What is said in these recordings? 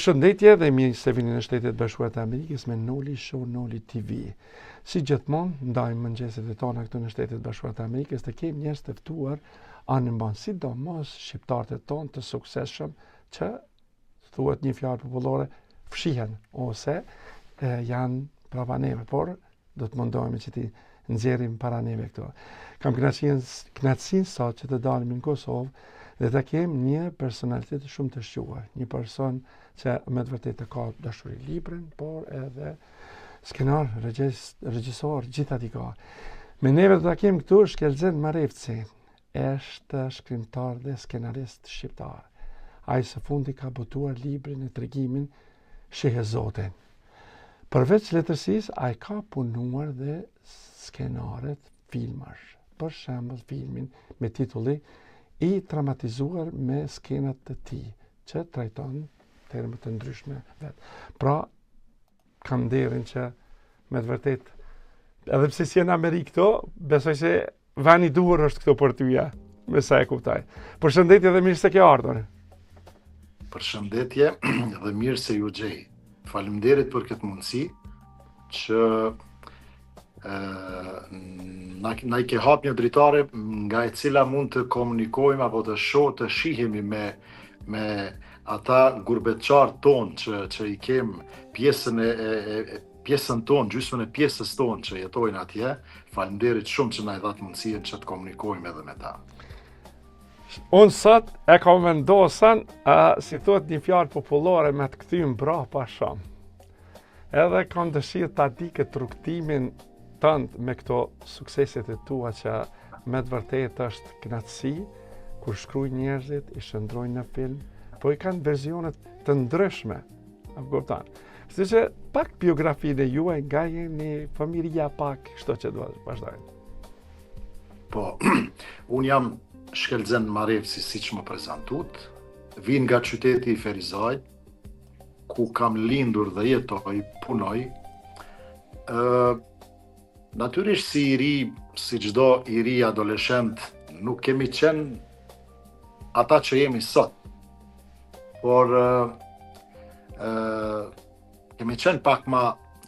Përshëndetje dhe mirë se vini në Shtetet Bashkuara të Amerikës me Noli Show, Noli TV. Si gjithmonë, ndajmë mëngjeset e tona këtu në Shtetet Bashkuara të Amerikës të kemi njerëz të ftuar anë mban, sidomos shqiptarët e tonë të suksesshëm që thuhet një fjalë popullore fshihen ose janë prapa neve, por do të mundohemi që ti nxjerrim para neve këtu. Kam kënaqësinë sot që të dalim në Kosovë dhe ta kem një personalitet shumë të shquar, një person që me të vërtetë ka dashuri librin, por edhe skenar, regjisor, gjithat i ka. Me neve do ta kem këtu Shkelzen Marevci, është shkrimtar dhe skenarist shqiptar. Ai së fundi ka botuar librin e tregimin Sheh Zotin. Përveç letërsisë, ai ka punuar dhe skenaret filmash. Për shembull, filmin me titulli I dramatizuar me skenat të tij, që trajton terma të ndryshme vetë. Pra, kam nderin që me të vërtet, edhe pse si në Amerikë këto, besoj se vani duhur është këto për tyja, me sa e kuptaj. Përshëndetje dhe mirë se ke ardhur. Përshëndetje dhe mirë se ju gjej. Faleminderit për këtë mundësi që na i ke hap një dritare nga e cila mund të komunikojmë apo të të shihemi me ata gurbetçar tonë që i kem pjesën tonë, gjysmën e pjesës tonë që jetojnë atje. Faleminderit shumë që na i dhat mundësinë që të komunikojmë edhe me ta. Unë sot e kam vendosën, si thot një fjalë popullore, me të kthym brapa shumë. Edhe kam dëshirë ta di këtë rrugtimin tënd me këto sukseset e tua që me të vërtetë është kënaqësi kur shkruajnë njerëzit, i shndrojnë në film, po i kanë versionet të ndryshme. Apo kupton? Kështu që pak biografinë juaj nga jeni familja pak, kështu që do të vazhdojmë. Po, unë jam Shkelzen Marevci, siç më prezantut, vin nga qyteti i Ferizajt, ku kam lindur dhe jetoj, punoj. Natyrisht si i ri, si çdo i ri adoleshent, nuk kemi qenë ata që jemi sot, por kemi qenë pak ma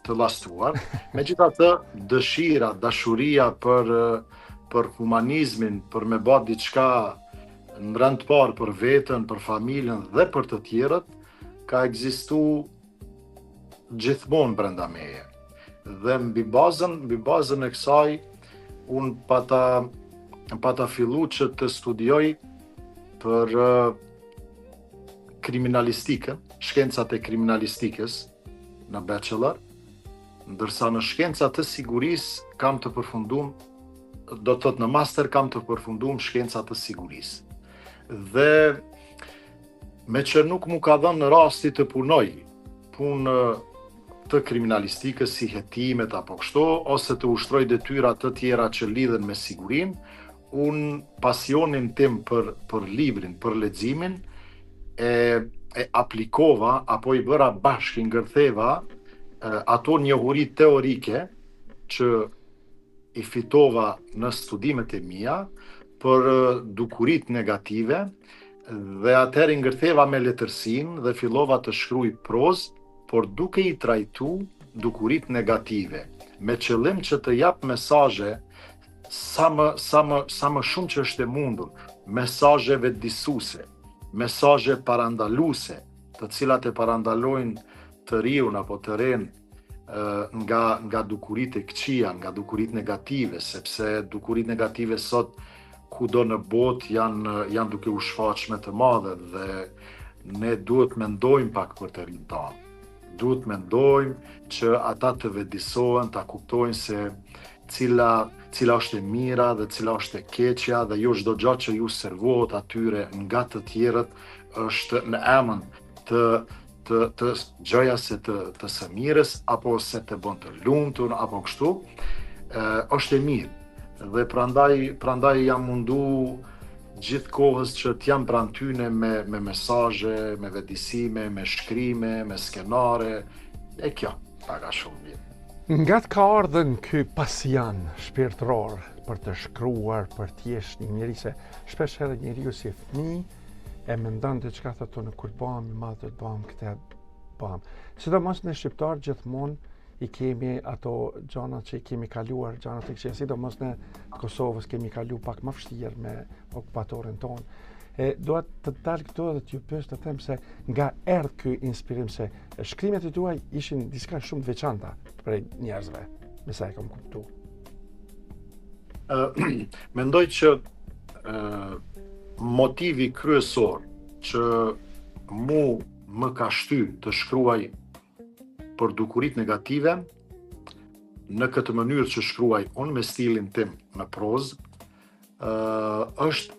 të llastuar. Megjithatë, dëshira, dashuria për humanizmin, për me bërë diçka në rend parë për veten, për familjen dhe për të tjerët, ka ekzistuar gjithmonë brenda meje. Dhe mbi bazën e kësaj, unë pata fillu që të studioj për kriminalistikën, shkencat e kriminalistikës në bachelor, ndërsa në shkencat të sigurisë kam të përfundum, do të thotë në master kam të përfundum shkencat të sigurisë. Dhe me që nuk mu ka dhënë rasti të punoj punë të kriminalistikës si hetimet apo kështu, ose të ushtroj detyra të tjera që lidhen me sigurinë, unë pasionin tim për librin, për leximin, e aplikova apo i bëra bashkë, i ngërtheva ato njohuri teorike që i fitova në studimet e mia për dukurit negative, dhe atëherë i ngërtheva me letërsinë dhe fillova të shkruaj prozë, por duke i trajtu dukurit negative, me qëllim që të jap mesazhe sa më shumë që është e mundur, mesazhe vetëdijsuese, mesazhe parandaluese, të cilat e parandalojnë të riun apo të ren nga dukurit e këqija, nga dukurit negative, sepse dukurit negative sot kudo në botë janë duke u shfaqme të madhe dhe ne duhet mendojmë pak për të rinë tanë. Duhet mendojmë që ata të vetëdijsohen, ta kuptojnë se cila është e mira dhe cila është e keqja, dhe jo çdo gjë që ju servohet atyre nga të tjerët është në emën të gjëja se të së mirës, apo se të bën të lumtur apo kështu, është e mirë. Dhe prandaj jam mundu gjithë kohës që t'jam pranë tyne me mesazhe, me vetëdijsime, me shkrime, me skenare, e kjo, paga shumë vjetë. Nga të ka ardhen ky pasion shpirtëror për të shkruar, për t'jesh një njeri, se shpesh edhe njeriu si fëmijë e mendon diçka thotë në kur bëhem i madh do të bëhem këtë, pam. Sidomos ne shqiptar gjithmonë I kemi ato gjana që I kemi kaluar, gjana të këqija, sidomos në Kosovës kemi kalu pak më vështirë me okupatorin tonë. Doa të dalë këto dhe t'ju pyes të them se nga erdh ky inspirim se shkrimet e tuaj ishin diçka shumë të veçanta për njerëzve, me sa e kam kuptuar. Mendoj që motivi kryesor që mu më ka shty të shkruaj për dukurit negative, në këtë mënyrë që shkruaj unë me stilin tim në prozë, është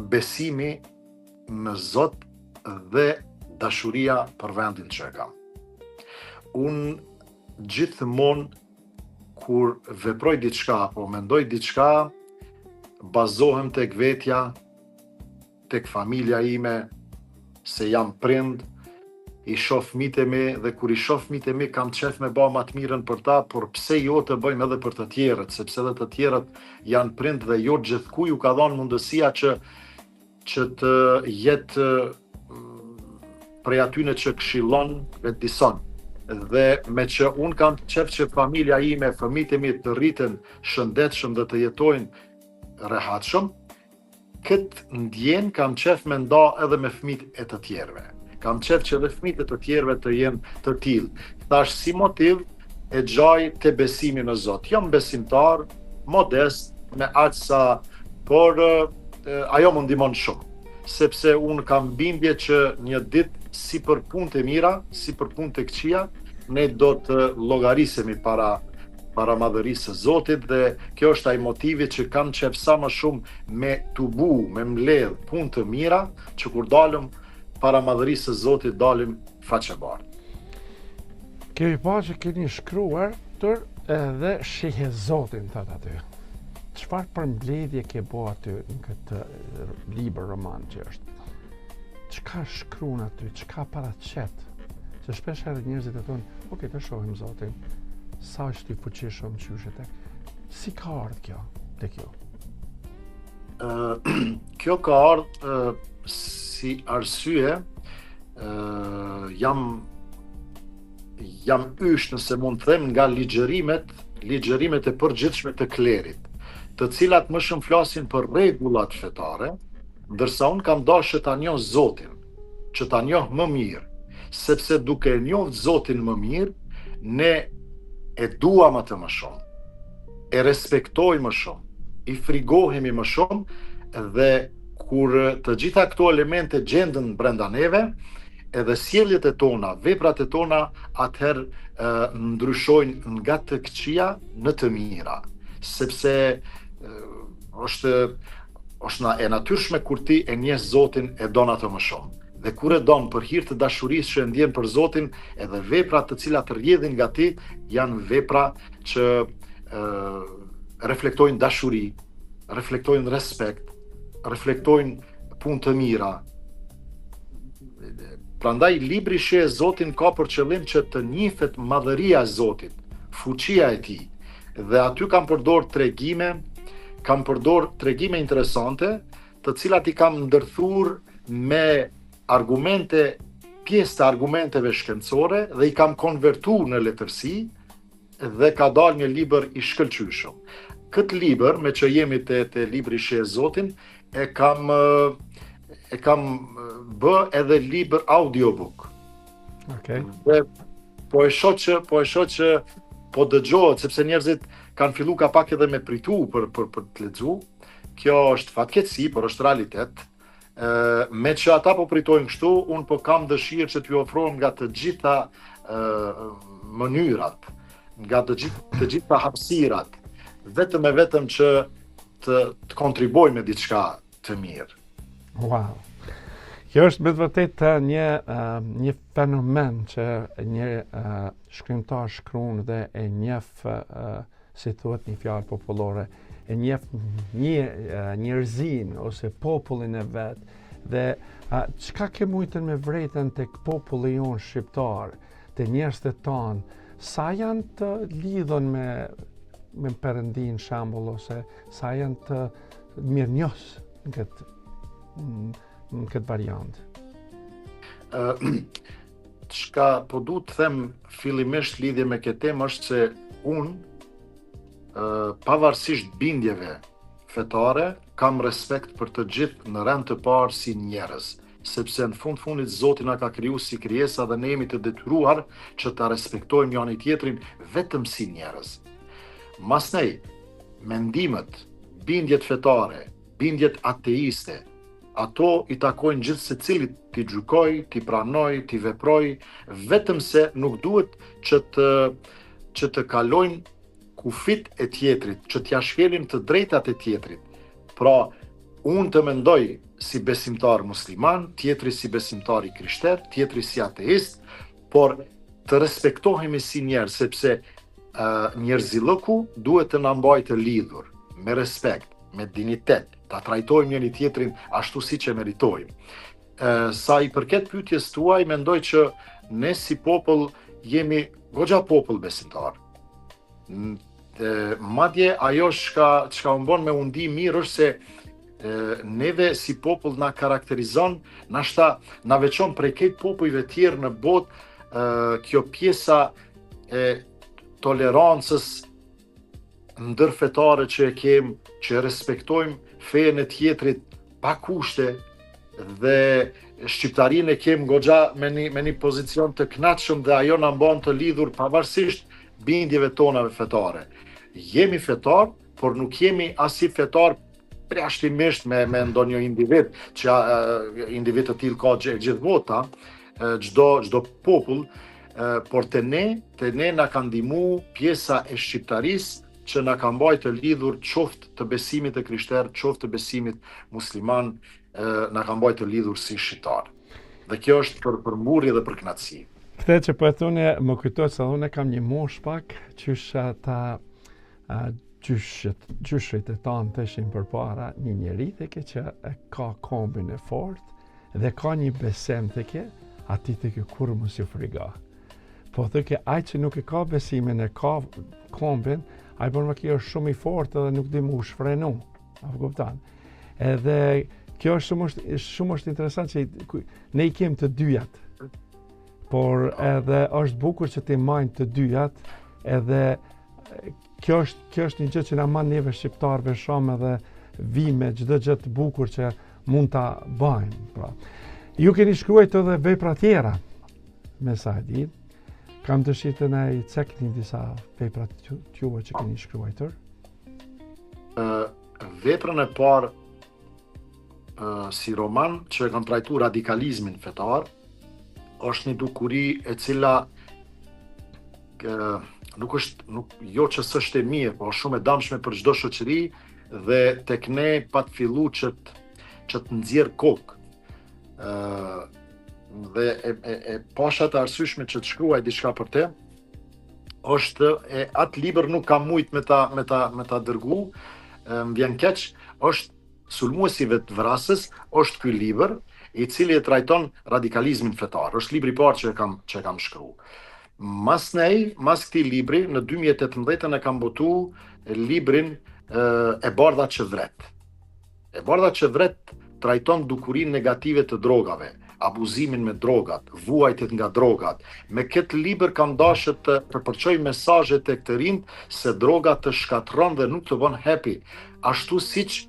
besimi në Zot dhe dashuria për vendin që e kam. Unë gjithmonë kur veproj diçka apo mendoj diçka, bazohem tek vetja, tek familja ime, se jam prind, I shoh fëmijët e mi dhe kur I shoh fëmijët e mi kam qef me ba më të mirën për ta, por pse jo të bëjmë edhe për të tjerët, sepse edhe të tjerët janë prind dhe jo gjithku ju ka dhënë mundësia që të jetë prej atyne që këshillon vetë dison. Dhe me që unë kam qef që familja ime, fëmijët e mi të rriten shëndetshëm dhe të jetojnë rehatshëm, këtë ndjen kam qef me nda edhe me fëmijët e të tjerëve. Kam qef që dhe fëmijët e të tjerëve të jenë të tillë. Thash si motiv e gjaj të besimi në Zot. Jam besimtar, modest, me aq sa, por ajo më ndihmon shumë. Sepse unë kam bindje që një ditë si për punë të mira, si për punë të këqija, ne do të llogarisemi para madhërisë së Zotit dhe kjo është ai motivi që kam qef sa më shumë me tubu, me mbledh punë të mira, që kur dalëm para madhërisë së Zotit dalim faqe bardhë. Kemi pa që keni shkruar tër edhe shihe Zotin thot aty. Çfarë përmbledhje ke bo aty në këtë libër roman që është? Çka shkruan aty, çka paraqet? Se shpesh edhe njerëzit e thonë, "Ok, të shohim Zotin." Sa është I fuqishëm qyshet e. Si ka ardhur kjo te kjo? Kjo ka ardhur si arsye, jam ysh, nëse mund të them, nga ligjërimet e përgjithshme të klerit, të cilat më shumë flasin për rregullat fetare, ndërsa unë kam dashur ta njoh Zotin, që ta njoh më mirë, sepse duke e njohur Zotin më mirë, ne e duam atë më shumë, e respektojmë më shumë, I frigohemi më shumë dhe kur të gjitha këto elemente gjenden brenda neve, edhe sjelljet e tona, veprat e tona, atëherë ndryshojnë nga të këqija në të mira, sepse është e natyrshme kur ti e njeh Zotin, e don atë më shumë. Dhe kur e don për hir të dashurisë që e ndjen për Zotin, edhe veprat të cilat rrjedhin nga ti janë vepra që reflektojnë dashuri, reflektojnë respekt, reflektojnë punë të mira. Prandaj libri Shihe Zotin ka për qëllim që të njihet madhëria e Zotit, fuqia e Tij. Dhe aty kam përdor tregime interesante, të cilat I kam ndërthur me argumente, pjesë të argumenteve shkencore dhe I kam konvertuar në letërsi dhe ka dalë një libër I shkëlqyeshëm. Këtë libër, me që jemi te libri Shihe Zotin, e kam bë edhe libër audiobook. Okay. Dhe po e shoh që po dëgjohet, sepse njerëzit kanë fillu ka pak edhe me pritu për të lexuar. Kjo është fatkeqësi, por është realitet. Me që ata po pritojnë kështu, unë po kam dëshirë që t'ju ofrohem nga të gjitha mënyrat, nga të gjitha hapësirat, vetëm që të kontriboj me diçka të mirë. Wow. Kjo është me të vërtet një fenomen që një shkrimtar shkruan dhe e njeh, si thuhet një fjalë popullore, e njeh njerëzin ose popullin e vet dhe çka ke mujtën me vretën tek populli jon shqiptar, te njerëzit tanë, sa janë të lidhën me Perëndin shembull ose sa janë të mirënjohës në këtë variant. çka po du të them fillimisht lidhje me këtë temë është se unë, pavarësisht bindjeve fetare, kam respekt për të gjithë në rend të parë si njerëz, sepse në fundit Zoti na ka kriju si krijesa dhe ne jemi të detyruar që ta respektojmë njëri tjetrin vetëm si njerëz. Masnej, mendimet, bindjet fetare, bindjet ateiste, ato i takojnë gjithë secilit t'i gjykoj, t'i pranoj, t'i veproj, vetëm se nuk duhet që të kalojnë kufit e tjetrit, që t'ja shkelin të drejtat e tjetrit. Pra, unë të mendoj si besimtar musliman, tjetri si besimtar i krishter, tjetri si ateist, por të respektohemi si njerëz, sepse njerëzillëku duhet të na mbajë të lidhur, me respekt, me dignitet, ta trajtojmë njëri tjetrin ashtu siç e meritojmë. Sa i përket pyetjes tuaj, mendoj që ne si popull jemi goxha popull besimtar. Madje ajo çka u bën me undi mirë është se neve si popull na karakterizon, na veçon prej këtë popujve tjerë në botë kjo pjesa e tolerancës ndërfetare që e kem, që respektojmë fenë e tjetrit pa kushte, dhe shqiptarinë e kem goxha me një pozicion të kënaqshëm dhe ajo na bën të lidhur pavarësisht bindjeve tonave fetare. Jemi fetar, por nuk jemi asi fetar përjashtimisht me ndonjë individ, që individ të tillë ka gjithë bota, çdo popull, por te ne na ka ndihmu pjesa e shqiptarisë që na ka mbajtë të lidhur qoftë të besimit të krishter, qoftë të besimit musliman, na ka mbajtë të lidhur si shqiptar. Dhe kjo është për mburrje dhe për kënaqësi. Këtë që po e thune më kujtohet se unë kam një mosh pak qysh ata gjyshrit e tanë të ishin përpara një njeri të ke që ka kombin e fort dhe ka një besem të ke, ati të ke kur mos ju friga. Po të ke aj që nuk e ka besimin e ka kombin, aj për më kjo është shumë i fort edhe nuk di mu shfrenu. Edhe kjo është shumë interesant që ne i kem të dyjat. Por edhe është bukur që ti majnë të dyjat, edhe kjo është një gjë që na man neve shqiptarëve shumë edhe vime çdo gjë të bukur që mund ta bëjmë. Pra. Ju keni shkruajt edhe vepra tjera me Saidi. Kam dëshirë të na i cekni disa vepra tuaja që keni shkruajtur. Veprën e parë si roman që e kam trajtuar radikalizmin fetar, është një dukuri e cila jo që s'është e mirë, po shumë e dëmshme për çdo shoqëri dhe tek ne pa të fillu që të nxjerr kokë. Dhe e pasha të arsyeshme që të shkruaj diçka për te, është atë libër nuk kam mujt me ta dërgu, më vjen keq, është Sulmuesive të vrasës, është ky libër, i cili e trajton radikalizmin fetar. Është libri i parë që e kam shkruar. Mas këtij libri, në 2018 e kam botu librin E bardha që vret. E bardha që vret trajton dukurinë negative të drogave, abuzimin me drogat, vuajtjet nga drogat. Me këtë libër kam dashur të përporçoj mesazhe tek të rinjt se droga të shkatërron dhe nuk të bën happy, ashtu siç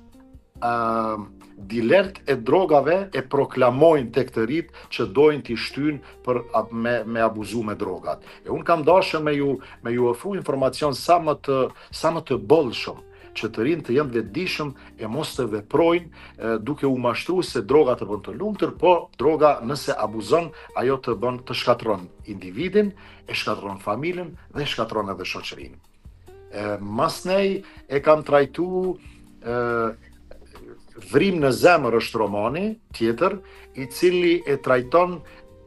dilert e drogave e proklamojnë tek të rinjt që dojnë t'i shtyjnë me abuzu me drogat. E unë kam dashur me ju ofru informacion sa më të bollshëm, që të rinjt të jenë vetëdijshëm e mos të veprojnë duke u mashtruar se droga të bën të lumtur, po droga nëse abuzon, ajo të shkatërron individin, e shkatërron familjen dhe e shkatërron edhe shoqërinë. Masnej e kam trajtuar Vrim në zemër është romani tjetër, i cili e trajton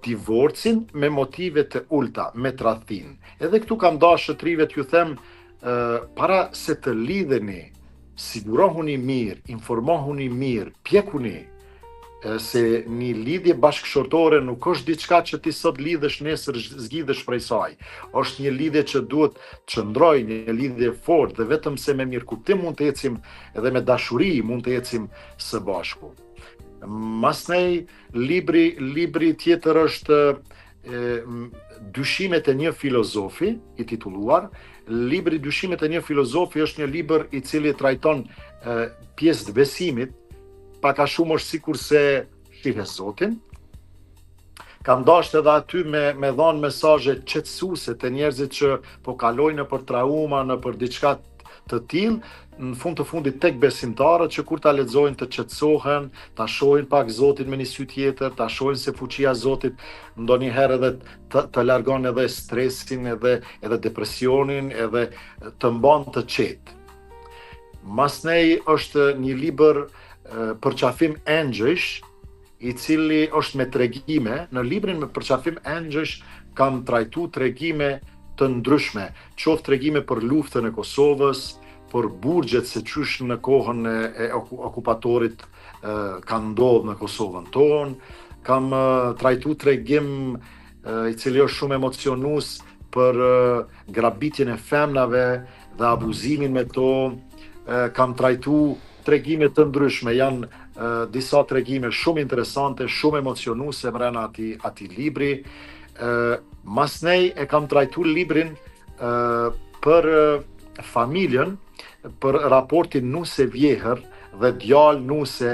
divorcin me motive të ulta, me tradhtin. Edhe këtu kam dashur shëtrive t'ju them, para se të lidheni, sigurohuni mirë, informohuni mirë, pjekuni se një lidhje bashkëshortore nuk është diçka që ti sot lidhesh nesër zgjidhesh prej saj. Është një lidhje që duhet të qëndrojë, një lidhje fort dhe vetëm se me mirëkuptim mund të ecim edhe me dashuri mund të ecim së bashku. Masnej libri tjetër është Dyshimet e një filozofi, i titulluar. Libri Dyshimet e një filozofi është një libër i cili trajton pjesë të besimit, pak a shumë është sikur se shihe Zotin. Kam dashur edhe aty me dhënë mesazhe qetësuese të njerëzit që po kalojnë nëpër trauma, nëpër diçka të tillë, në fund të fundit tek besimtarët që kur ta lexojnë të qetësohen, ta shohin pak Zotin me një sy tjetër, ta shohin se fuqia e Zotit ndonjëherë edhe të largon edhe stresin, edhe depresionin, edhe të mban të qetë. Masnej është një libër përqafim engjësh, i cili është me tregime. Në librin me përqafim engjësh kam trajtu tregime të ndryshme, qoftë tregime për luftën e Kosovës, për burgjet se qysh në kohën e okupatorit kanë ndodhur në Kosovën tonë. Kam trajtu tregim i cili është shumë emocionues për grabitjen e femnave dhe abuzimin me to. Kam trajtu tregime të ndryshme, janë disa tregime shumë interesante, shumë emocionuese brenda atij libri. Masnej e kam trajtu librin për familjen, për raportin nuse vjehër dhe djalë nuse,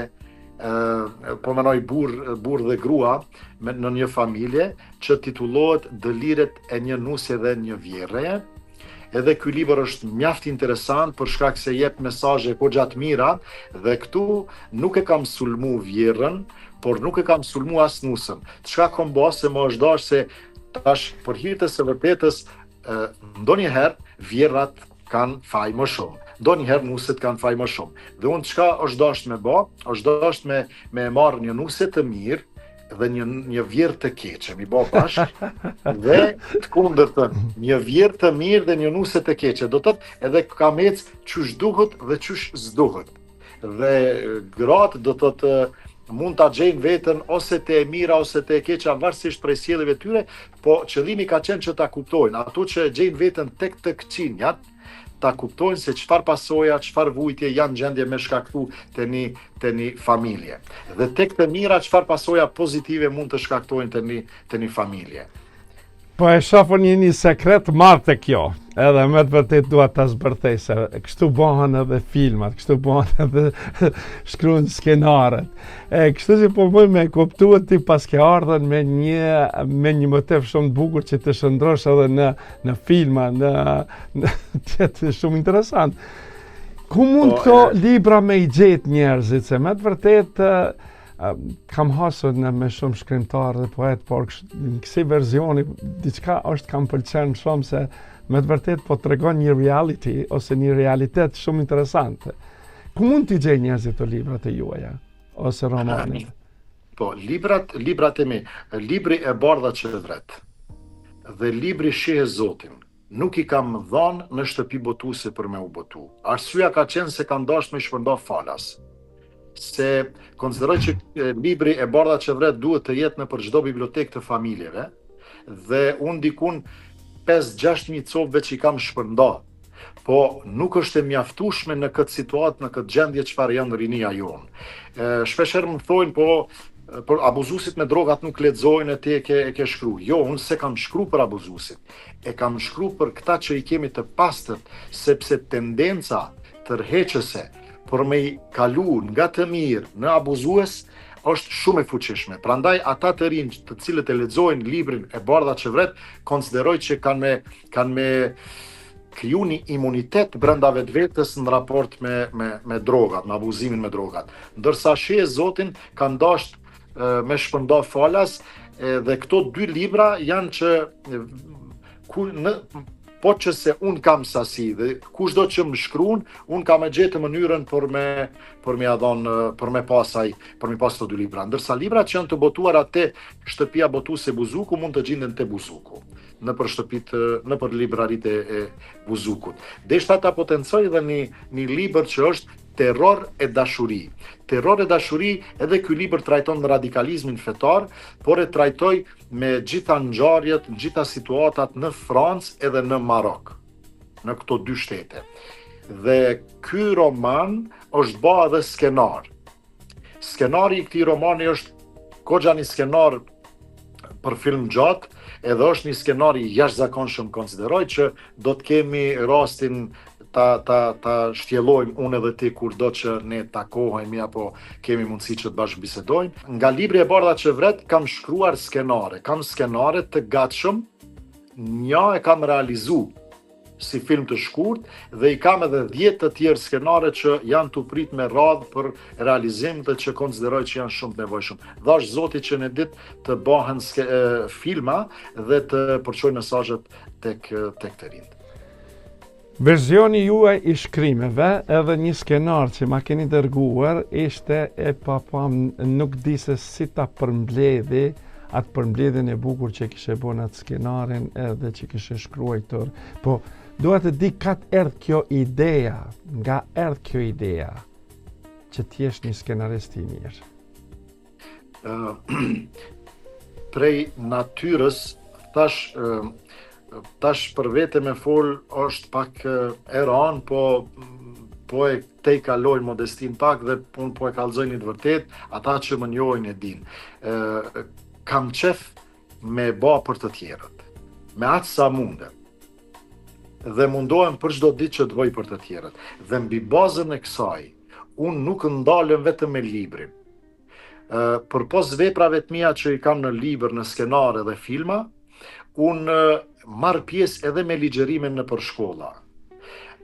po menoj burr dhe grua në një familje, që titullohet Dëliret e një nuse dhe një vjerreje. Edhe ky libër është mjaft interesant për shkak se jep mesazhe goxha të mira, dhe këtu nuk e kam sulmu vjerrën, por nuk e kam sulmu as nusën. Çka kam bërë se më është dashur se tash për hir të së vërtetës, ndonjëherë vjerrat kanë faj më shumë, ndonjëherë nuset kanë faj më shumë. Dhe unë çka është dashur me bë, është dashur me marr një nuse të mirë dhe një vjerë të keqe, mi bë bashkë, dhe të kundërtën, një vjerë të mirë dhe një nuse të keqe. Do të thotë edhe kam ecë çysh duhet dhe çysh s'duhet. Dhe gratë do të thotë mund ta gjejnë veten ose te e mira ose te e keqja, varësisht prej sjelljeve tyre, po qëllimi ka qenë që ta kuptojnë. Ato që gjejnë veten tek të këqinjat, ta kuptojnë se çfarë pasoja, çfarë vujtje janë gjendje me shkaktu të një familje. Dhe tek të mira, çfarë pasoja pozitive mund të shkaktojnë të një familje. Po e shofën një sekret marrë të kjo, edhe me të vërtet dua ta zbërthej se kështu bëhen edhe filmat, kështu bëhen edhe shkruan skenaret. Kështu që po bëj me kuptuar ti pas ke ardhur me një motiv shumë të bukur që të shndrosh edhe në filma, në shumë interesant. Ku mund këto libra me i gjetë njerëzit, se me të vërtet kam hasur me shumë shkrimtarë dhe poet, por në kësi verzioni diçka është kam pëlqen shumë se me të vërtet po tregon një reality ose një realitet shumë interesante. Ku mund t'i gjej njerëzit të librat e juaja ose romanit? Po, librat e mi, libri e Bardha Qevret dhe libri Shihe Zotin nuk i kam dhënë në shtëpi botuese për me u botu. Arsyeja ka qenë se kam dashur me shpërnda falas. Se konsideroj që libri e Bardha Qevret duhet të jetë nëpër çdo bibliotekë të familjeve, dhe unë dikun 5-6.000 copëve që i kam shpërnda, po nuk është e mjaftueshme në këtë situatë, në këtë gjendje çfarë janë rinia jonë. Shpeshherë më thonë, por abuzuesit me drogat nuk lexojnë, ti e ke shkru. Jo, unë se kam shkru për abuzuesit. E kam shkru për këta që i kemi të pastërt, sepse tendenca tërheqëse për me i kalu nga të mirë në abuzues është shumë e fuqishme. Prandaj ata të rinj të cilët e lexojnë librin e Bardha Qevret, konsideroj që kanë me kriju një imunitet brenda vetvetes në raport me drogat, me abuzimin me drogat. Ndërsa Shihe Zotin kanë dashur me shpërnda falas, dhe këto dy libra janë që po që se unë kam sasi dhe kushdo që më shkruan, unë kam e gjetë mënyrën për me pas të dy libra. Ndërsa libra që janë të botuara te shtëpia botuese Buzuku mund të gjenden te Buzuku, nëpër libraritë e Buzukut. Deshta ta potencoj edhe një libër që është Terror e dashuri. Terror e dashuri, edhe ky libër trajton radikalizmin fetar, por e trajtoj me gjitha ngjarjet, gjitha situatat në Francë edhe në Marok, në këto dy shtete. Dhe ky roman është bërë edhe skenar. Skenari i këtij romani është goxha një skenar për film gjatë, edhe është një skenar i jashtëzakonshëm, konsideroj që do të kemi rastin ta shtjellojmë unë edhe ti kur do që ne takohemi apo kemi mundësi që të bashkë bisedojmë. Nga libri e bardha që vret kam shkruar skenare, kam skenare të gatshëm, një e kam realizu si film të shkurt dhe i kam edhe 10 të tjerë skenare që janë të prit me radhë për realizim dhe që konsideroj që janë shumë të nevojshëm. Dhash Zoti që në ditë të bëhen filma dhe të përçojnë mesazhet tek të rinjt. Versioni juaj i shkrimeve edhe një skenar që ma keni dërguar ishte e nuk di se si ta përmbledhi atë përmbledhjen e bukur që kishe bën atë skenarin edhe që kishe shkruar. Po dua të di ka erdh kjo ideja, nga erdh kjo ideja që t'jesh një skenarist i mirë. Prej natyrës tash për vete me fol është pak e ranë, po e te i kalojnë modestin pak dhe unë po e kallëzoj një të vërtet, ata që më njohin e din. Kam qef me ba për të tjerët, me atë sa mundem, dhe mundohem për çdo ditë që të bëj për të tjerët. Dhe mbi bazën e kësaj, unë nuk ndalem vetëm me librin. Përpos veprave të mia që i kam në libër, në skenare dhe filma, unë marr pjesë edhe me ligjërime në për shkolla.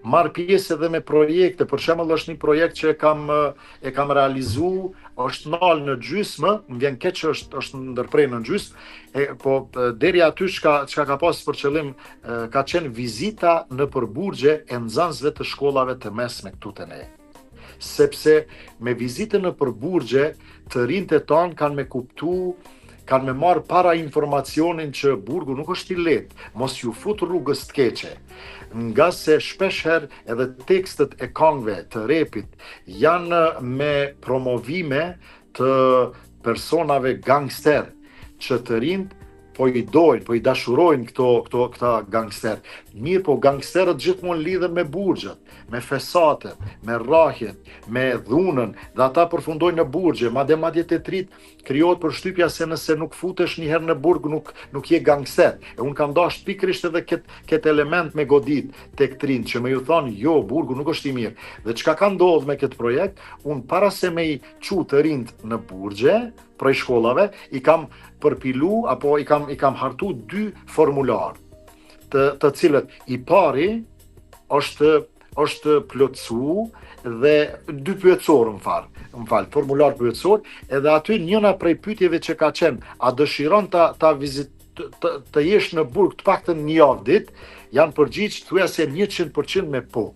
Marr pjesë edhe me projekte, për shembull është një projekt që e kam realizu, është nalë në gjysmë, më vjen keq që është ndërprer në gjysmë, po deri aty çka ka pas për qëllim ka qenë vizita në përburgje e nxënësve të shkollave të mesme këtu te ne. Sepse me vizitën në përburgje të rinjtë tanë kanë me kuptu, kanë me marrë para informacionin që burgu nuk është i lehtë, mos ju fut rrugës të keqe. Nga se shpeshher edhe tekstet e këngëve të repit janë me promovime të personave gangster që të rinjt po i dojnë, po i dashurojnë këta gangster. Mirë, po gangsterët gjithmonë lidhen me burgjet, me fesatet, me rrahjet, me dhunën, dhe ata përfundojnë në burgje, madje të trit krijohet përshtypja se nëse nuk futesh një herë në burg nuk je gangster. E unë kam dashur pikërisht edhe këtë element me godit tek trin që më ju thonë, jo, burgu nuk është i mirë. Dhe çka ka ndodhur me këtë projekt, unë para se me i çu të rinjt në burgje, prej shkollave, i kam përpilu apo i kam hartu 2 formular, të cilët i pari është plotsu dhe 2 pyetësor më fal, formular pyetësor, edhe aty njëna prej pyetjeve që ka qenë, a dëshiron të jesh në burg të paktën një javë ditë, janë përgjigj thuajse 100% me po,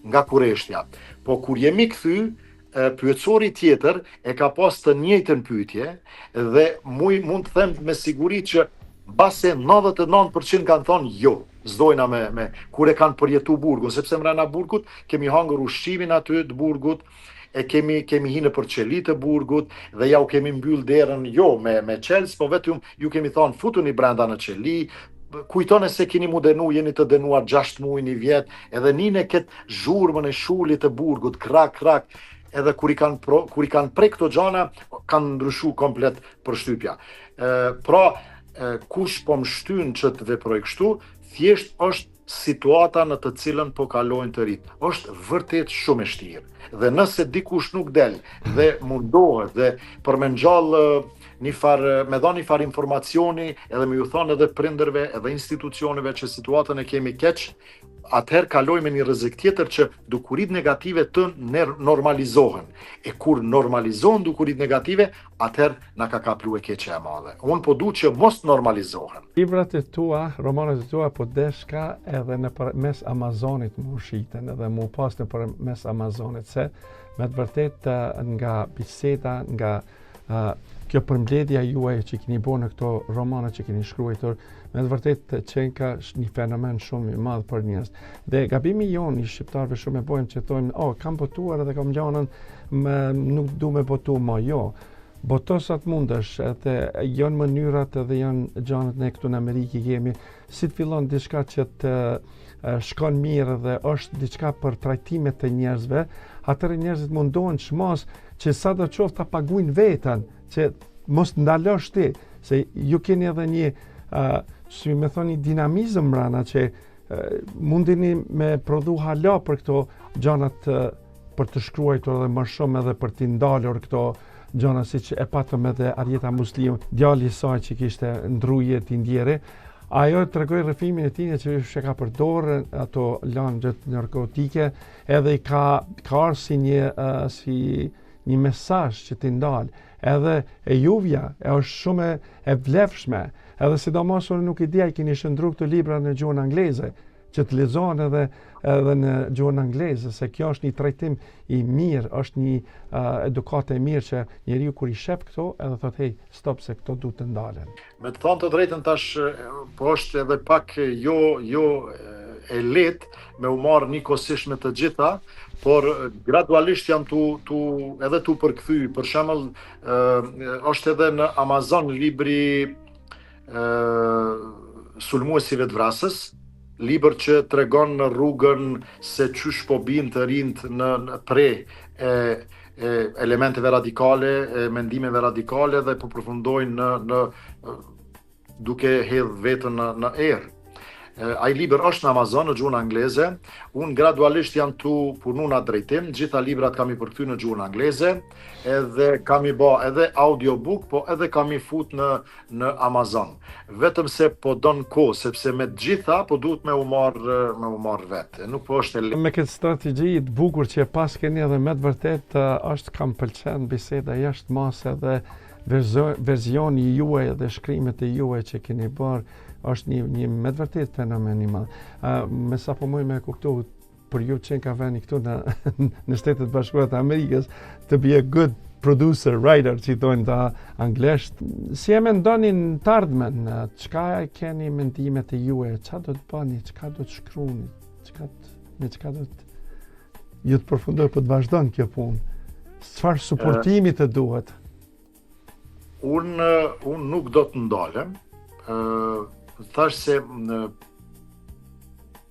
nga kureshtja. Po kur jemi kthy, pyetësori tjetër e ka pas të njëjtën pyetje dhe mund të them me siguri që mbase 99% kanë thonë jo, s'dojna me kur e kanë përjetu burgun, sepse mrena burgut kemi hangër ushqimin aty të burgut, e kemi hinë për qeli të burgut dhe ja u kemi mbyll derën jo me qelës, po vetëm ju kemi thonë futuni brenda në qeli, kujtone se keni mu denu, jeni të denuar 6 muaj, 1 vjet, edhe nine këtë zhurmën e shullit të burgut, krak, edhe kur i kanë prej këto gjana, kanë ndryshu komplet përshtypja. Pra, kush po më shtyn që të veproj kështu, thjesht është situata në të cilën po kalojnë të rinjt. Është vërtet shumë e vështirë. Dhe nëse dikush nuk del dhe mundohet dhe për me ngjall me dhënë një far informacioni, edhe me ju thonë edhe prindërve, edhe institucioneve që situatën e kemi keq, atëherë kalojmë me një rrezik tjetër që dukurit negative të normalizohen. E kur normalizohen dukurit negative, atëherë na ka kaplu e keqja e madhe. Unë po du që mos normalizohen. Librat e tua, romanet e tua po deshka edhe në mes Amazonit më ushiten, edhe më pas në mes Amazonit, se me të vërtet nga biseda, nga kjo përmbledhja juaj që keni bërë në këto romane që keni shkruar, me të vërtet qenë ka një fenomen shumë i madh për njerëz. Dhe gabimi jonë i shqiptarëve shumë e bojmë që thonë, kam botuar edhe kam gjanën, nuk du me botu më, jo. Boto sa të mundesh, edhe janë mënyrat edhe janë gjanët ne këtu në Amerikë kemi, si të fillon diçka që të shkon mirë dhe është diçka për trajtimet e njerëzve, atëherë njerëzit mundohen çmos që sa do qoftë ta paguajnë veten, që mos ndalosh ti, se ju keni edhe një si me thoni dinamizëm brana që mundini me prodhu hala për këto gjanat për të shkruajtur edhe më shumë edhe për t'i ndalur këto gjana si që e patëm edhe Arjeta Musliu, djali i saj që kishte ndruje t'i ndjere. Ajo të regoj rëfimin e tine që ka përdorë ato langët narkotike edhe i ka arë si një mesazh që t'i ndalë. Edhe e juvja është shumë e vlefshme, edhe sidomos unë nuk i dia i keni shëndru këto libra në gjuhën angleze, që të lexohen edhe në gjuhën angleze, se kjo është një trajtim i mirë, është një edukate e mirë që njeriu kur i shep këto edhe thotë hey, stop se këto duhet të ndalen. Me të thënë të drejtën tash, po është edhe pak jo e lehtë me u marrë njëkohësisht me të gjitha, por gradualisht janë edhe tu përkthy. Për shembull, është edhe në Amazon libri Sulmuesive të vrasës, libër që tregon në rrugën se çysh po bin të rinjt në pre elementeve radikale, mendimeve radikale dhe po përfundojnë në duke hedh veten në erë. Ai libër është në Amazon në gjuhën angleze. Unë gradualisht janë tu punu në drejtim, gjitha librat kam i përkthy në gjuhën angleze, edhe kam i bë edhe audiobook, po edhe kam i fut në Amazon. Vetëm se po don kohë, sepse me gjitha po duhet me u marr vetë. Nuk po është me këtë strategji të bukur që pas keni edhe me të vërtet është kam pëlqen biseda jashtë mase dhe verzioni juaj dhe shkrimet e juaj që keni bërë është një me të vërtet fenomen i madh. Me sa po më kuptu për ju që ka veni këtu në Shtetet Bashkuara të Amerikës to be a good producer, writer, që thonë të anglesht. Si e mendonin të ardhmen, çka keni mendimet e juaj, çka do të bëni, çka do të shkruani, çka do të ju të përfundoj për të vazhdon kjo punë? Çfarë suportimi të duhet? Unë nuk do të ndalem. Thash se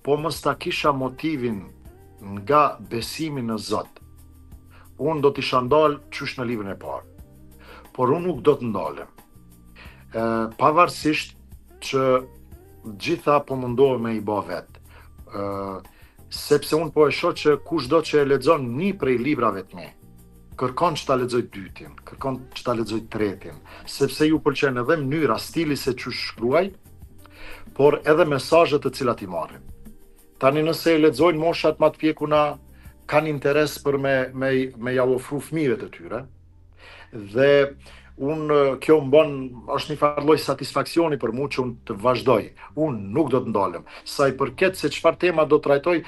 po mos ta kisha motivin nga besimi në Zot, unë do t'isha ndalë qysh në librin e parë. Por unë nuk do të ndalem. Pavarësisht që gjitha po mundohem me i bë vetë. Sepse unë po e shoh që kushdo që e lexon një prej librave të mi, kërkon që ta lexoj dytin, kërkon që ta lexoj tretin, sepse ju pëlqen edhe mënyra, stili se çu shkruaj, por edhe mesazhet të cilat i marrin. Tani nëse e lexojnë moshat më të pjekuna, kanë interes për me ja ofru fëmijëve të tyre. Dhe kjo më bën, është një farë lloj satisfaksioni për mua që unë të vazhdoj. Unë nuk do të ndalem. Sa i përket se çfarë tema do të trajtoj,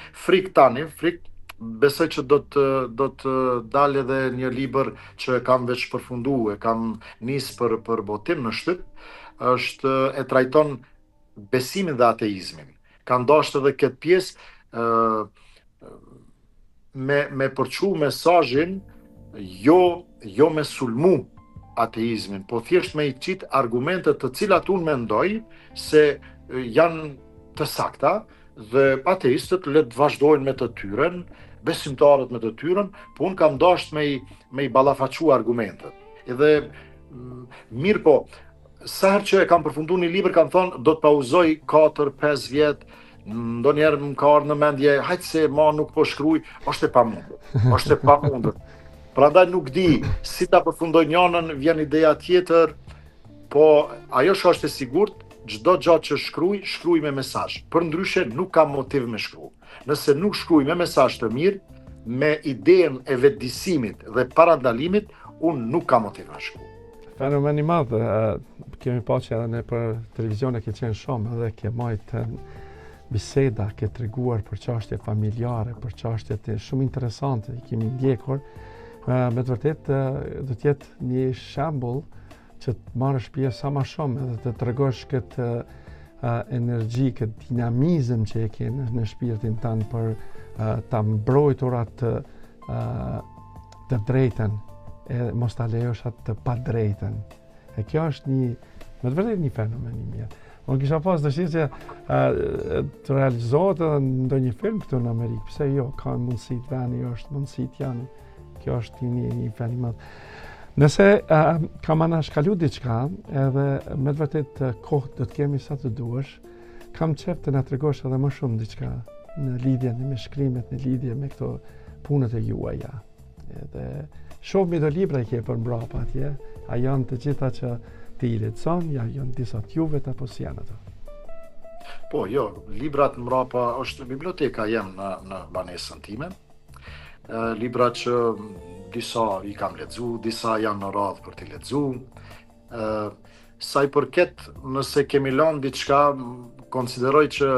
besoj që do të dalë edhe një libër që kam veç përfunduar, kam nis për botim në shtyp, e trajton besimin dhe ateizmin. Ka ndashtë edhe këtë pjesë me përçu mesazhin jo me sulmu ateizmin, po thjesht me i qit argumentet të cilat unë mendoj se janë të sakta dhe ateistët le të vazhdojnë me të tyren, besimtarët me të tyren, po unë kam dashtë me i ballafaqu argumentet. Edhe mirë po, sa herë që e kam përfunduar një libër, kam thonë do të pauzoj 4-5 vjet, ndonjëherë më ka ardhur në mendje, hajtë se ma nuk po shkruaj, është e pamundur. Prandaj nuk di si ta përfundoj njënën, vjen ideja tjetër, po ajo që është e sigurt, çdo gjë që shkruaj me mesazh. Përndryshe nuk kam motiv me shkruaj. Nëse nuk shkruaj me mesazh të mirë, me idenë e vetëdijsimit dhe parandalimit, unë nuk kam motiv me shkruaj. Fenomen i madh, kemi pa që edhe në për televizion e ke qenë shumë edhe ke majtë biseda, ke treguar për çështje familjare, për çështje shumë interesante, kemi ndjekur. Me të vërtet do të jetë një shembull që të marrësh pjesë sa më shumë edhe të tregosh këtë energji, këtë dinamizëm që e ke në shpirtin tanë për ta mbrojtur atë të drejtën, e mos ta lejosh atë të pa drejtën. E kjo është me të vërtet një fenomen i mirë. Unë kisha pas dëshirë që të realizohet edhe ndonjë film këtu në Amerikë, pse jo, ka mundësit, veni është, mundësit janë, kjo është një fen i madh. Nëse kam anashkalu diçka, edhe me të vërtet kohë do të kemi sa të duash, kam qef të na tregosh edhe më shumë diçka në lidhje me shkrimet, në lidhje me këto punët e juaja. Edhe shohmi do libra i ke për mbrapa atje, a janë të gjitha që ti i lexon, ja janë disa të juve apo si janë ato? Po, jo, librat mbrapa është biblioteka jem në banesën time. Libra që disa i kam lexu, disa janë në radhë për t'i lexu. Sa i përket nëse kemi lënë diçka, konsideroj që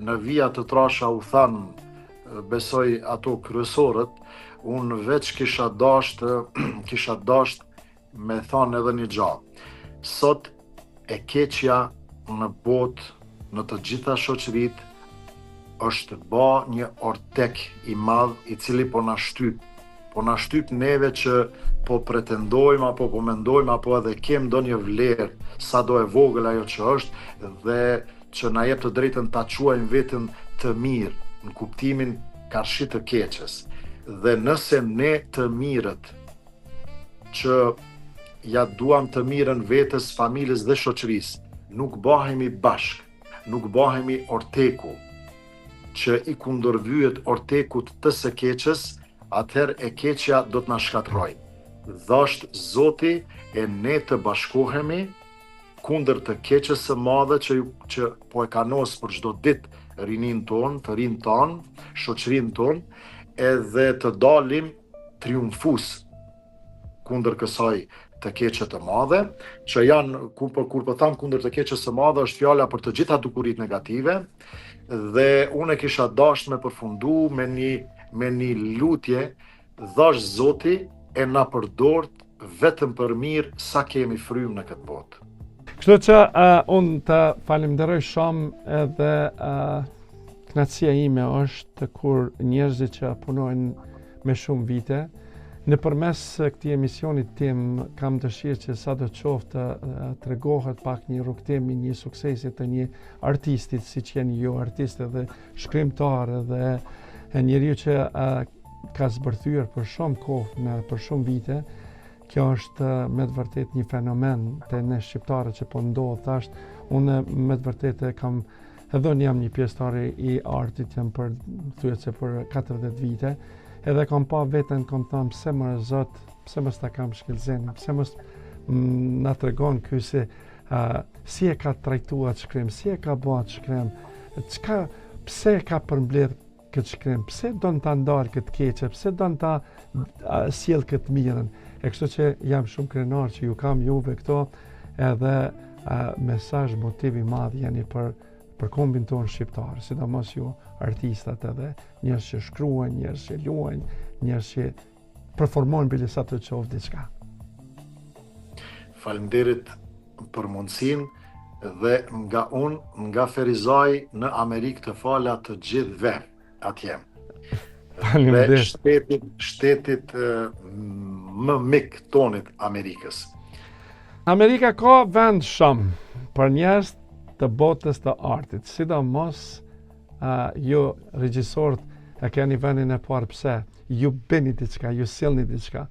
në vija të trasha u than, besoj ato kryesorët, unë veç kisha dasht me thonë edhe një gjallë. Sot e keqja në botë, në të gjitha shoqëritë, është ba një ortek i madh i cili po na shtyp neve që po pretendojmë apo po mendojmë apo edhe kem ndonjë vlerë sa do e vogël ajo që është dhe që na jep të drejtën ta quajmë veten të mirë në kuptimin karshi të keqes. Dhe nëse ne të mirët që ja duam të mirën vetes, familjes dhe shoqërisë, nuk bahemi bashk, nuk bahemi orteku që i kundërvyet ortekut të së keqes, atëherë e keqja do të na shkatërrojë. Dhasht Zoti e ne të bashkohemi kundër të keqes së madhe që po e kanos për çdo ditë rinin ton, të rinë ton, shoqërinë ton, edhe të dalim triumfues kundër kësaj të keqe të madhe, që janë, kur po tham kundër të keqes së madhe, është fjala për të gjitha dukuritë negative, dhe unë kisha dashur me përfundu me një lutje, dhash Zoti e na përdort vetëm për mirë sa kemi frymë në këtë botë. Kështu që unë të falenderoj shumë edhe kënaqësia ime është kur njerëzit që punojnë me shumë vite, nëpërmes këtij emisionit tim kam dëshirë që sa do qoftë tregohet pak një rrugtimi, një suksesi të një artistit, siç jeni ju artistë dhe shkrimtar dhe njeriu që ka zbërthyer për shumë kohë, për shumë vite. Kjo është me të vërtet një fenomen të ne shqiptarët që po ndodh tash. Unë me të vërtet kam edhe unë jam një pjesëtar i artit, jam për thuajse për 40 vite. Edhe kam pa veten, kam thënë pse më Zot, pse mos ta kam shkelzen, pse mos na tregon ky se si e ka trajtuar shkrim, si e ka bërë shkrim, pse ka përmbledh këtë shkrim, pse don ta ndal këtë keqe, pse don ta sjell këtë mirën. E kështu që jam shumë krenar që ju kam juve këto, edhe mesazh motivi madh jeni për kombin tonë shqiptar, sidomos ju artistat edhe njerëz që shkruajnë, njerëz që luajnë, njerëz që performojnë bile sa të qoftë diçka. Faleminderit për mundësinë dhe nga Ferizaj në Amerikë të fala të gjithëve atje. Dhe shtetit më mik tonit Amerikës. Amerika ka vend shumë për njerëz të botës të artit, sidomos ju regjisorët e keni vendin e parë pse, ju bëni diçka, ju sjellni diçka.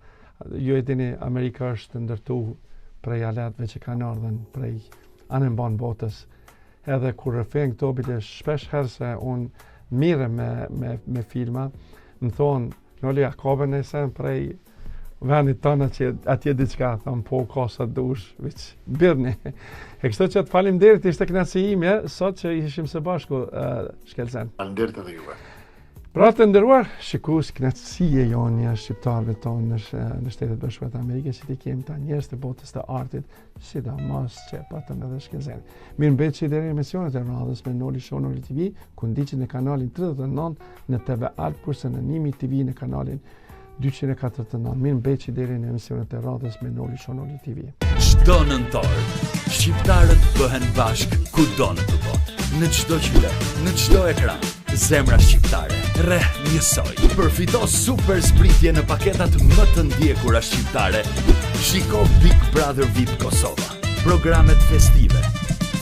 Ju e dini, Amerika është ndërtu prej aletve që kanë ardhen prej anëmban botës. Edhe kur rrëfen këto bile shpesh herë se unë mire me filma, më thonë, Loli, a ka nëse prej vendit tonë që atje diçka, thëmë po ka sa dush, veç birni. E kështu që të faleminderit, ishte kënaqësi ime sot që ishim së bashku, Shkelzen. Faleminderit edhe juve. Pra të nderuar shikues, kënaqësia jonë shqiptarëve tonë në Shtetet Bashkuara të Amerikës, që ti kemi ta njerëz të botës të artit, sidomos që patëm edhe Shkelzen. Mirëmbëjtje deri në emisionet e radhës me Noli Show Noli TV, ku ndiqet në kanalin 39 në TV Alp, kurse në Nimi TV në kanalin 249. Mirëmbëjtje deri në emisionet e radhës me Noli Show Noli TV. Çdo nëntor, shqiptarët bëhen bashk kudo në të botë, në çdo qytet, në çdo ekran. Zemra shqiptare, rreh njësoj. Përfito super zbritje në paketat më të ndjekura shqiptare. Shiko Big Brother VIP Kosova, programet festive,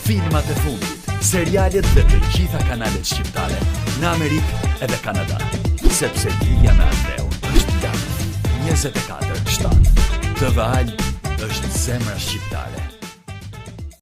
filmat e fundit, serialet dhe të gjitha kanalet shqiptare në Amerikë edhe Kanada. Sepse lidhja me Andreu është larg. 24/7 TV Alb është zemra shqiptare.